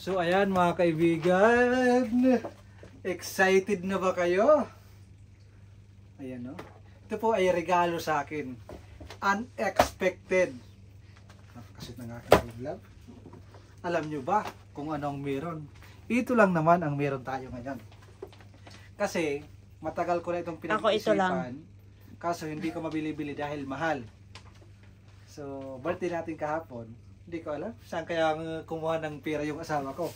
So ayan mga kaibigan, excited na ba kayo? Ayan no. Ito po ay regalo sa akin. Unexpected. Napakasit ng aking vlog. Alam nyo ba kung ano ang meron? Ito lang naman ang meron tayo ngayon. Kasi matagal ko na itong pinag-isipan. Kaso hindi ko mabili-bili dahil mahal. So birthday natin kahapon. Hindi ko alam saan kaya kumuha ng pera yung asawa ko.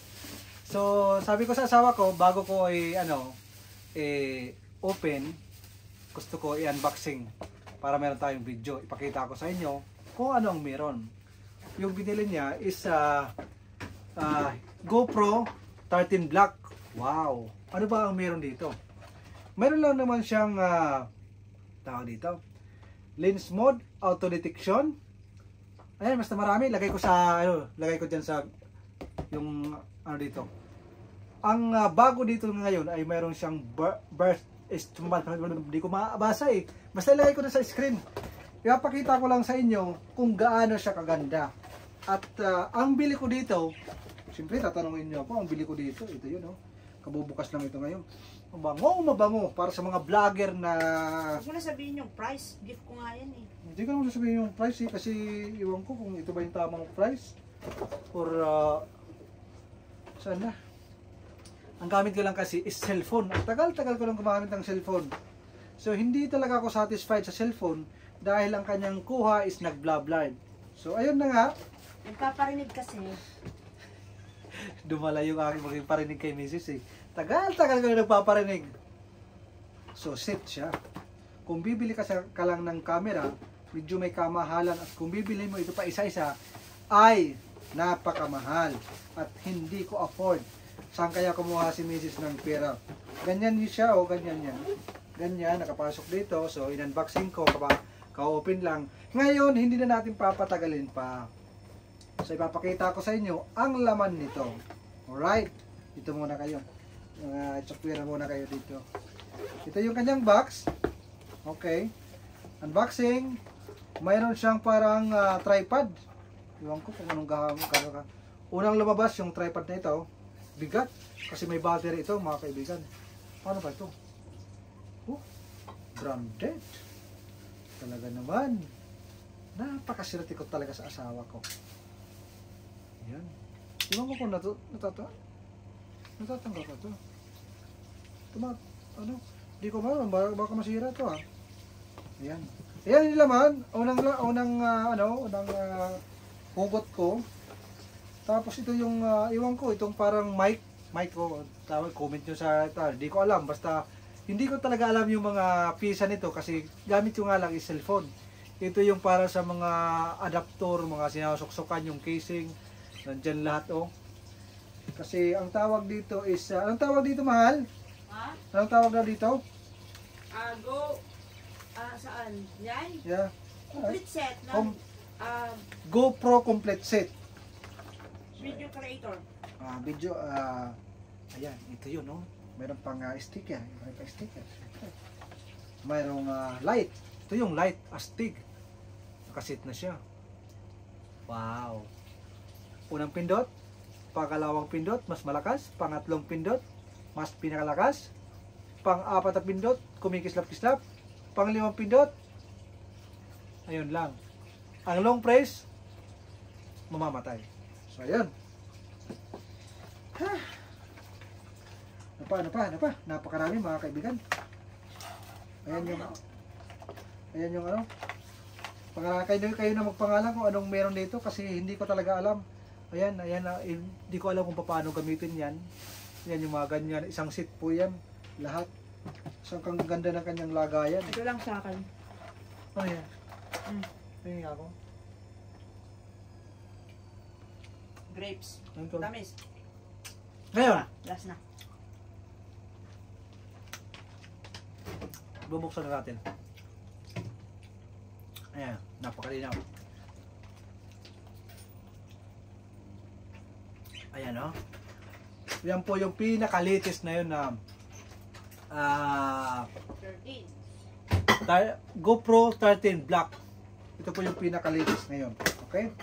So sabi ko sa asawa ko, bago ko open, gusto ko i-unboxing para meron tayong video. Ipakita ko sa inyo kung ano ang meron. Yung binili niya is GoPro 13 Black. Wow! Ano ba ang meron dito? Meron lang naman siyang tawag dito, lens mode, auto detection. Ayan, basta marami. Lagay ko diyan sa yung dito. Ang bago dito ngayon ay mayroon siyang burst hindi ko mabasa eh. Basta ilagay ko na sa screen. Ipapakita ko lang sa inyo kung gaano siya kaganda. At ang bili ko dito, siyempre tatanungin niyo ako, ang bili ko dito, ito yun oh. Kabubukas lang ito ngayon. Mabango para sa mga vlogger na... Huwag mo na sabihin yung price. Gift ko nga yan eh. Hindi ko naman sasabihin yung price eh, kasi iwan ko kung ito ba yung tamang price. Or saan na? Ang gamit ko lang kasi is cellphone. Ang tagal-tagal ko lang gumamit ng cellphone. So hindi talaga ako satisfied sa cellphone dahil ang kanyang kuha is nag-blab-blab. So ayun na nga. Nagpaparinig kasi. Dumala yung aking maging parinig kay Mrs. eh. Tagal-tagal ko na nagpaparinig. So set siya. Kung bibili ka lang ng camera, medyo may kamahalan, at kung bibili mo ito pa isa-isa, ay napakamahal at hindi ko afford. Saan kaya kumuha si Mrs. ng pera? Ganyan siya o ganyan yan. Ganyan, nakapasok dito. So in-unboxing ko, ka-open lang. Ngayon, hindi na natin papatagalin pa. So ipapakita ko sa inyo ang laman nito. Alright, ito muna kayo. Itsakpira muna kayo dito. Ito yung kanyang box. Okay. Unboxing. Mayroon siyang parang tripod. Iwan ko kung anong gano'n ka. Unang lumabas yung tripod na ito. Bigat. Kasi may battery ito mga kaibigan. Paano ba ito? Oh, branded. Talaga naman. Napakasirati ko talaga sa asawa ko. Yan. Iwan ko kung natatanggal ka ito. Hindi ko malam, baka masira ito ha. Ayan. Ayan yung laman. Unang hugot ko. Tapos ito yung, iwan ko, itong parang mic ko. Tawag, comment nyo sa ito. Hindi ko alam. Basta, hindi ko talaga alam yung mga pisa nito kasi gamit ko nga lang is cellphone. Ito yung para sa mga adaptor, mga sinasuksukan yung casing. Nandyan lahat oh. Kasi ang tawag dito is, anong tawag dito mahal? Ha? Anong tawag na dito? Saan? Yan? Yeah. Complete set ng GoPro complete set. video creator. Ayan, ito yun no. Mayroon pang sticker. Mayroon pang sticker. Mayroong light. Ito yung light, astig. Nakasit na siya. Wow. Unang pindot, pangalawang pindot, mas malakas. Pangatlong pindot, mas pinakalakas. Pang-apat na pindot, kumikislap-kislap. Pang-limang pindot, ayun lang. Ang long press, mamamatay. So, ayun. Napakarami mga kaibigan. Ayan yung ano. Kayo na magpangalan kung anong meron dito kasi hindi ko talaga alam. Ayan, hindi ko alam kung paano gamitin yan. Yan yung mga ganyan. Isang seat po yan. Lahat. Isang kang ganda ng kanyang lagayan. Ito lang sa akin. Ano yan? Tingin ako. Grapes. Tamis. Ngayon. Last na. Bubuksan na natin. Ayan, napakalinaw. Ayan o. Yan po yung pinaka-latest na yun na 13. GoPro 13 Black. Ito po yung pinaka-latest ngayon. Okay?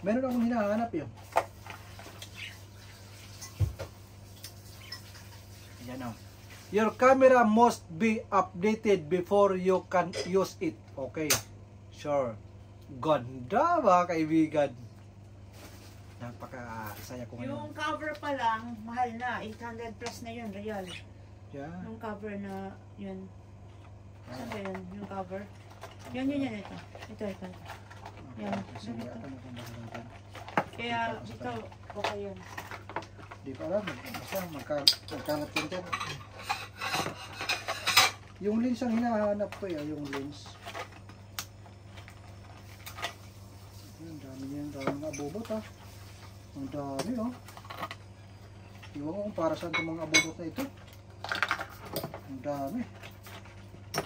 Meron akong hinahanap yun. Yan o. Your camera must be updated before you can use it. Okay. Sure. Ganda mga kaibigan. Napaka-saya ko ngayon. Yung cover pa lang, mahal na. 800 plus na yun, real. Yeah. Yung cover na yun. Saan ba yun? Yung cover? Yan. Ito. Ito. Yan. Sige, Ito. ano kung mahalagan. Kaya ito, okay yun. Di pa alam. Basta magkalat yun dyan. Yung lens ang hinahanap ko yung lens. Ang dami niyan. Daming abobot ha. Ang dami oh. Iwan ko kung para saan itong mga abobot na ito. Ang dami.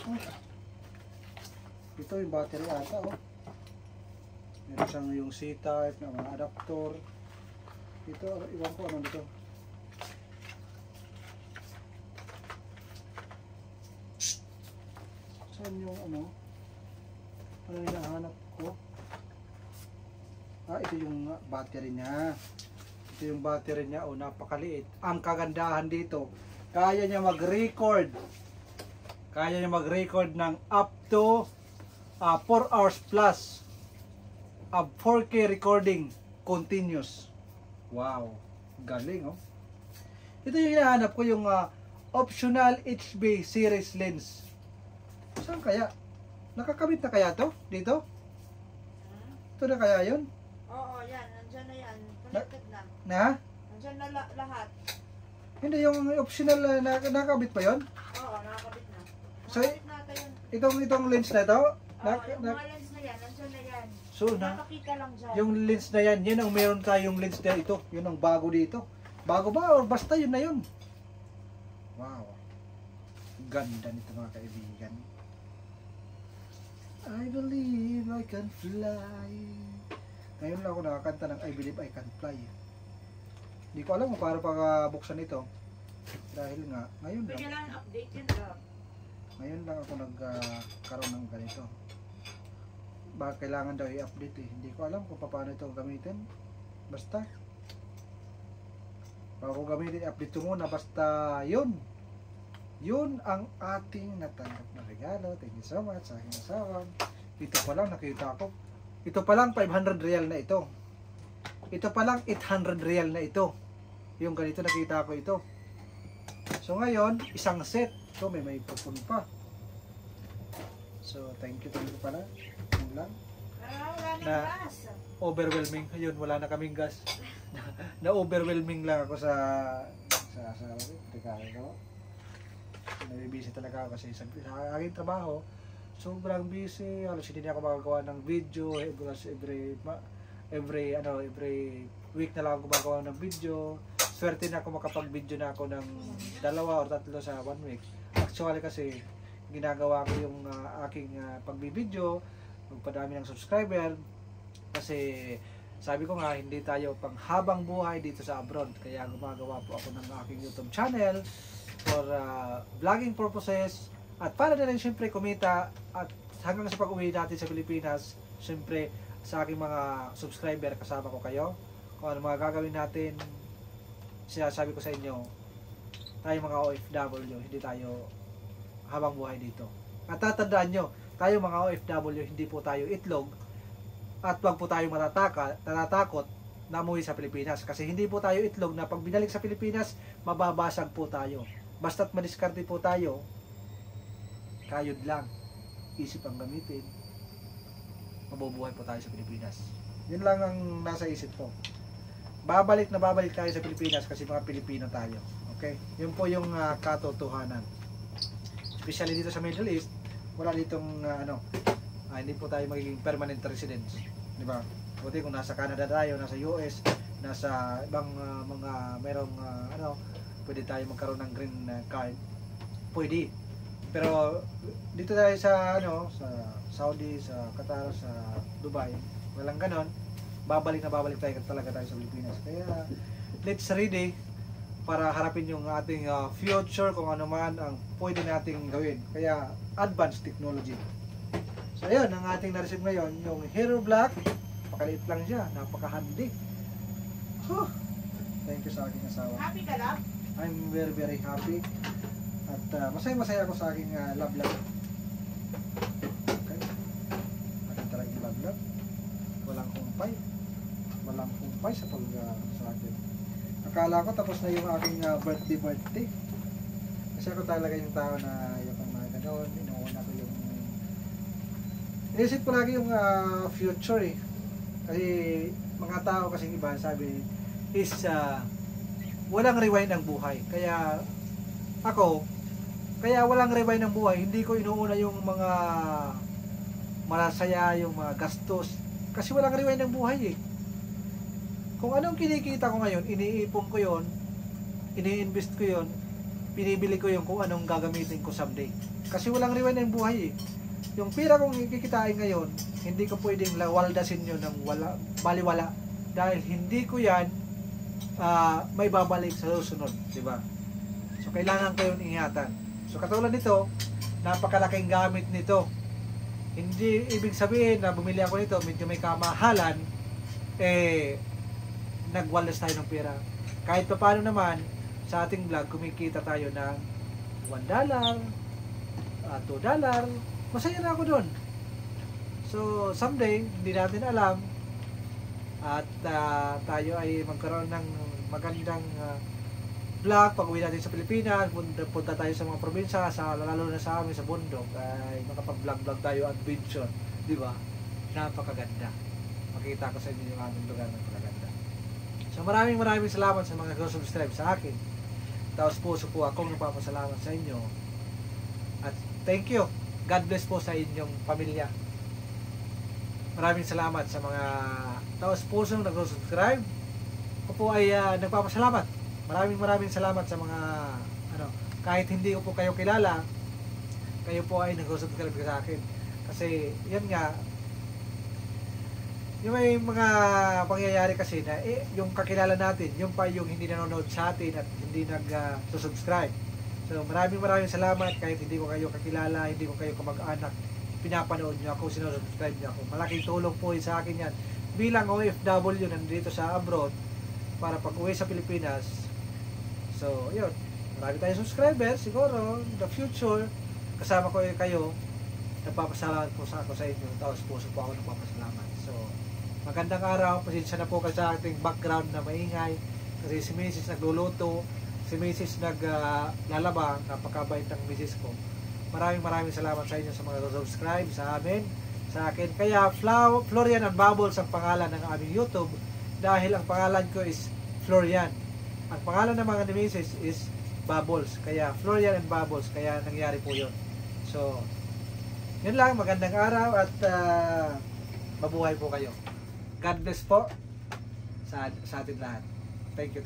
Oh. Ito yung battery ata oh. Meron siyang yung C-type na mga adapter. Ito, iwan ko ano dito. Saan yung ano? Ano yung hinahanap ko? Ito yung battery niya. Ito yung battery niya. Oh, napakaliit. Ang kagandahan dito, kaya niya mag-record. Kaya niya mag-record ng up to 4 hours plus. 4K recording continuous. Wow. Galing oh. Ito yung hinahanap ko, yung optional HB series lens. Saan kaya? Nakakabit na kaya to? Dito? Ito na kaya yun? Oo, yan. Nandyan na yan. Connected na. Na? Nandyan na lahat. Hindi, yung optional na nakakabit pa yun? Oo, nakakabit na. So, Nakakabit natin yun. Itong lens na to? Oo, yung mga lens na yan. Nandyan na yan. So, Nakakita lang dyan. yung lens na yan, yun ang meron tayong lens na ito. Yun ang bago dito. Bago ba? Or basta yun na yun? Wow. Ganda nito mga kaibigan. I believe I can fly. Ngayon lang ako nakakanta ng I believe I can fly. Hindi ko alam kung paano buksan ito. Dahil nga, ngayon lang. Pwede lang update yun. Ngayon lang ako nagkaroon ng ganito. Baka kailangan daw i-update eh. Hindi ko alam kung paano ito gamitin. Basta. Bago gamitin, i-update ko muna. Basta yun. Yun ang ating natanggap na regalo. Thank you so much sa aking asawa. Ito pa lang nakita ko. Ito pa lang 500 real na ito. Ito pa lang 800 real na ito. Yung ganito nakita ko ito. So ngayon, isang set. So may pupun pa. So thank you pala. Yun lang. Wala Na gas. overwhelming. Ayun, wala na kaming gas. Na overwhelming lang ako sa regalo ko. Nabibisi talaga ako kasi sa aking trabaho. Sobrang busy. Halos hindi na ako makagawa ng video. Every week na lang ako gumagawa ng video. Swerte na ako makapag-video na ako ng 2 or 3 sa 1 week. Actually kasi ginagawa ko yung aking pagbibideo, magpadami ng subscriber kasi sabi ko nga hindi tayo pang habang buhay dito sa abroad, kaya gumagawa po ako ng aking YouTube channel for vlogging purposes at para na rin syempre kumita at hanggang sa pag-uwi natin sa Pilipinas, syempre sa aking mga subscriber kasama ko kayo kung ano mga gagawin natin. Sinasabi ko sa inyo, tayo mga OFW, hindi tayo habang buhay dito. At tatandaan nyo, tayo mga OFW, hindi po tayo itlog at wag po tayo matatakot na umuwi sa Pilipinas. Kasi hindi po tayo itlog na pag binalik sa Pilipinas, mababasag po tayo. Basta't madiskarte po tayo, kayod lang. Isip ang gamitin, mabubuhay po tayo sa Pilipinas. Yun lang ang nasa isip ko. Babalik tayo sa Pilipinas kasi mga Pilipino tayo. Okay? Yun po yung katotohanan. Especially dito sa Middle East, wala ditong hindi po tayo magiging permanent residents. Di ba? Buti kung nasa Canada tayo, nasa US, nasa ibang merong pwede tayo magkaroon ng green card. Pwede. Pero dito tayo sa sa Saudi, sa Qatar, sa Dubai, walang ganon. Babalik tayo talaga tayo sa Pilipinas. Kaya let's ready para harapin yung ating future kung ano man ang pwede nating gawin. Kaya advanced technology. So ayun, ang ating na-receive ngayon, yung Hero Black. Pakaliit lang siya, napaka-handy. Thank you sa aking asawa. Happy ka lang? I'm very very happy. At masaya ako sa aking love life. Okay. Akin talagang love life. Walang kumpay. Walang kumpay sa sa akin. Akala ko tapos na yung aking birthday. Kasi ako talaga yung tao na yung mga ganon, inuuna ko yung inisip ko lagi yung future eh. Kasi mga tao kasi iba sabi is walang rewind ang buhay. Kaya ako, kaya walang rewind ng buhay, hindi ko inuuna yung mga masaya, yung mga gastos. Kasi walang rewind ng buhay eh. Kung anong kinikita ko ngayon, iniipon ko yon, ini-invest ko yon, pinibili ko yung kung anong gagamitin ko someday. Kasi walang rewind ng buhay eh. Yung pira kong kikitain ngayon, hindi ko pwedeng waldasin yun ng baliwala. Dahil hindi ko yan may babalik sa susunod, di ba? So kailangan ko yung ingatan. So katulad nito, napakalaking gamit nito. Hindi ibig sabihin na bumili ako nito, medyo may kamahalan, nagwaldas tayo ng pera. Kahit pa paano naman, sa ating vlog, kumikita tayo ng $1, $2, masaya na ako doon. So, someday, hindi natin alam, at tayo ay magkaroon ng magandang vlog pag uwi natin sa Pilipinas, punta tayo sa mga probinsya, lalo na sa amin sa bundok, ay makapag-vlog tayo adventure, di ba? Napakaganda. Makita ko sa inyo yung aming lugar na napakaganda. So maraming salamat sa mga nag-subscribe sa akin. Tapos puso po akong nagpapasalamat sa inyo. At thank you. God bless po sa inyong pamilya. Maraming salamat sa mga taos pusong nag-subscribe. Ako po ay nagpapasalamat. Maraming salamat sa mga kahit hindi ko po kayo kilala, kayo po ay nag-subscribe sa akin. Kasi yan nga, yung may mga pangyayari kasi na yung kakilala natin, yung pa yung hindi nanonood sa atin at hindi nag-subscribe. So maraming salamat kahit hindi ko kayo kakilala, hindi ko kayo kamag-anak, pinapanood nyo ako, sinusubscribe nyo ako. Malaking tulong po yun sa akin yan. Bilang OFW nandito sa abroad, para pag uwi sa Pilipinas. So, yun. Marami tayong subscribers, siguro, in the future, kasama ko kayo, nagpapasalamat po ako sa inyo, tapos puso po ako nagpapasalamat. So, magandang araw, pasensya na po kasi sa ating background na maingay, kasi si Mrs. nagluluto, si Mrs. naglalaba, napakabait ng Mrs. ko. Maraming salamat sa inyo sa mga subscribe sa amin, sa akin. Kaya Florian and Bubbles ang pangalan ng aming YouTube, dahil ang pangalan ko is Florian. Ang pangalan ng mga ni Mrs. is Bubbles. Kaya Florian and Bubbles. Kaya nangyari po yun. So, yun lang. Magandang araw at mabuhay po kayo. God bless po sa atin lahat. Thank you.